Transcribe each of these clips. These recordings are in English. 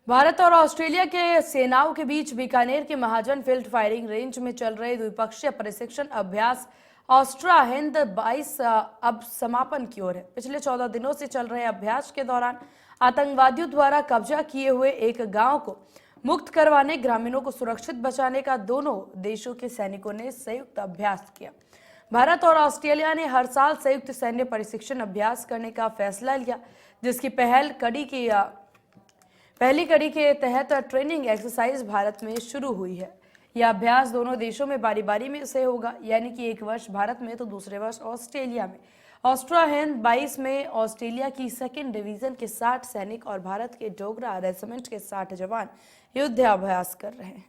भारत और ऑस्ट्रेलिया के सेनाओं के बीच बीकानेर के महाजन फील्ड फायरिंग रेंज में चल रहे द्विपक्षीय प्रशिक्षण अभ्यास ऑस्ट्रा हिंद 22 अब समापन की ओर है। पिछले 14 दिनों से चल रहे अभ्यास के दौरान आतंकवादियों द्वारा कब्जा किए हुए एक गांव को मुक्त करवाने, ग्रामीणों को सुरक्षित बचाने का दोनों देशों के सैनिकों ने संयुक्त अभ्यास किया। भारत और ऑस्ट्रेलिया ने हर साल संयुक्त सैन्य प्रशिक्षण अभ्यास करने का फैसला लिया, जिसकी पहली कड़ी के तहत ट्रेनिंग एक्सरसाइज भारत में शुरू हुई है। यह अभ्यास दोनों देशों में बारी बारी में से होगा, यानी कि एक वर्ष भारत में तो दूसरे वर्ष ऑस्ट्रेलिया में। ऑस्ट्रा हिंद 22 में ऑस्ट्रेलिया की 2nd डिवीजन के 60 सैनिक और भारत के डोगरा रेजिमेंट के 60 जवान युद्धाभ्यास कर रहे हैं।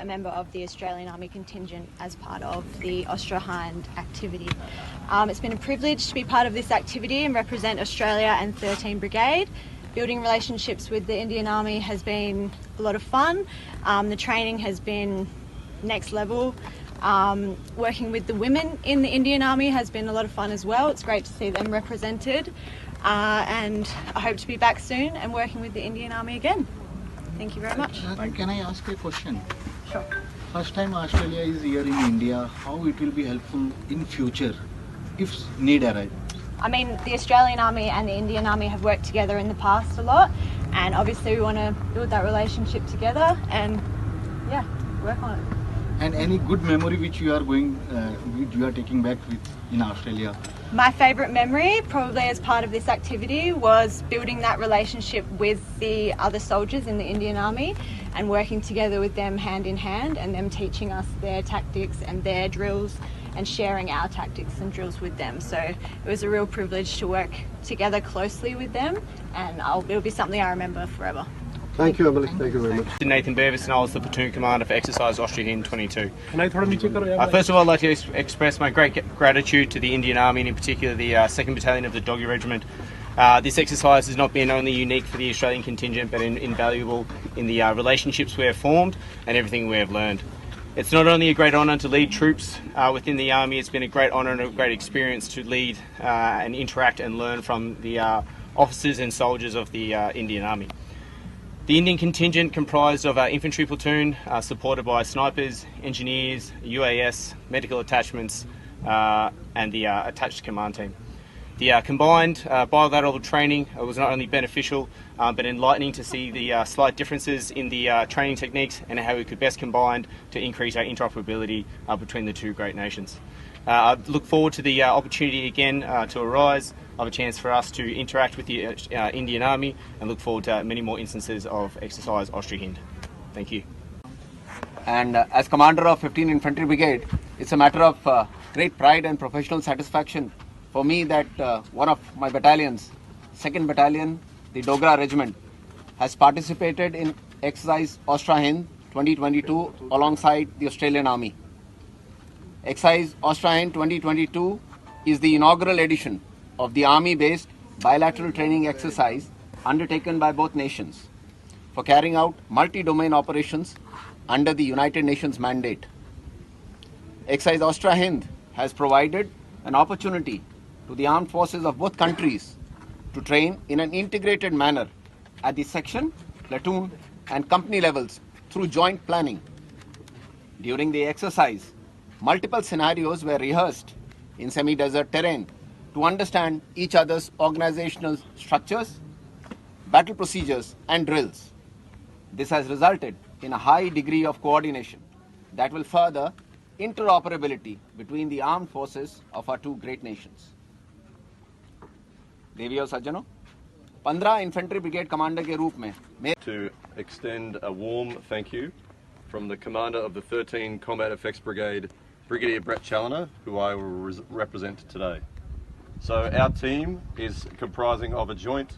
A member of the Australian Army contingent as part of the Austro-Hind activity. It's been a privilege to be part of this activity and represent Australia and 13 Brigade. Building relationships with the Indian Army has been a lot of fun. The training has been next level. Working with the women in the Indian Army has been a lot of fun as well. It's great to see them represented. And I hope to be back soon and working with the Indian Army again. Thank you very much. Can I ask a question? Sure. First time Australia is here in India, how it will be helpful in future if need arise? I mean, the Australian Army and the Indian Army have worked together in the past a lot, and obviously we want to build that relationship together and, yeah, work on it. And any good memory which you are taking back with in Australia? My favourite memory, probably as part of this activity, was building that relationship with the other soldiers in the Indian Army and working together with them hand in hand, and them teaching us their tactics and their drills and sharing our tactics and drills with them. So it was a real privilege to work together closely with them, and it'll be something I remember forever. Thank you, Emily. Thank you very much. Nathan Beavis, and I was the platoon commander for Exercise Austria Hind 22. First First of all, I'd like to express my great gratitude to the Indian Army, and in particular the 2nd Battalion of the Doggy Regiment. This exercise has not been only unique for the Australian contingent, but invaluable in the relationships we have formed and everything we have learned. It's not only a great honour to lead troops within the Army, it's been a great honour and a great experience to lead and interact and learn from the officers and soldiers of the Indian Army. The Indian contingent comprised of our infantry platoon, supported by snipers, engineers, UAS, medical attachments, and the attached command team. The combined bilateral training was not only beneficial, but enlightening to see the slight differences in the training techniques and how we could best combine to increase our interoperability between the two great nations. I look forward to the opportunity again to arise, of a chance for us to interact with the Indian Army, and look forward to many more instances of Exercise Austria Hind. Thank you. And as commander of 15 Infantry Brigade, it's a matter of great pride and professional satisfaction for me that one of my battalions, 2nd Battalion, the Dogra Regiment, has participated in Exercise Austria Hind 2022 alongside the Australian Army. Exercise Austria Hind 2022 is the inaugural edition of the Army-based bilateral training exercise undertaken by both nations for carrying out multi-domain operations under the United Nations mandate. Exercise Austria Hind has provided an opportunity to the armed forces of both countries to train in an integrated manner at the section, platoon and company levels through joint planning. During the exercise, multiple scenarios were rehearsed in semi-desert terrain to understand each other's organizational structures, battle procedures and drills. This has resulted in a high degree of coordination that will further interoperability between the armed forces of our two great nations. देवी और सज्जनों, 15 infantry brigade commander के रूप में To extend a warm thank you from the commander of the 13 Combat Effects Brigade, Brigadier Brett Challoner, who I will represent today. So our team is comprising of a joint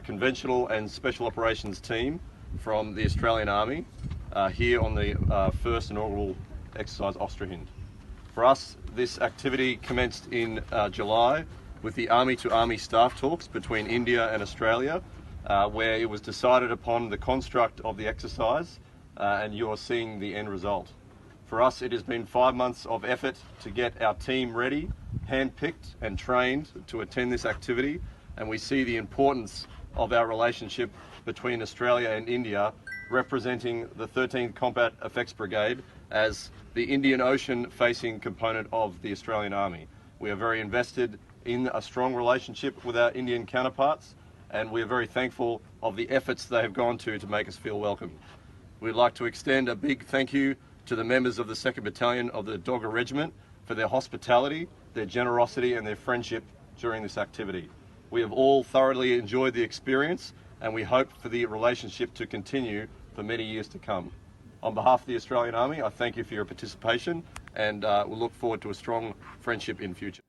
conventional and special operations team from the Australian Army here on the first inaugural Exercise Austria Hind. For us, this activity commenced in July with the Army-to-Army staff talks between India and Australia, where it was decided upon the construct of the exercise, and you are seeing the end result. For us, it has been 5 months of effort to get our team ready, hand-picked and trained to attend this activity, and we see the importance of our relationship between Australia and India, representing the 13th Combat Effects Brigade as the Indian Ocean facing component of the Australian Army. We are very invested in a strong relationship with our Indian counterparts, and we are very thankful of the efforts they have gone to make us feel welcome. We'd like to extend a big thank you to the members of the 2nd Battalion of the Dogger Regiment for their hospitality, their generosity and their friendship during this activity. We have all thoroughly enjoyed the experience, and we hope for the relationship to continue for many years to come. On behalf of the Australian Army, I thank you for your participation, and we'll look forward to a strong friendship in future.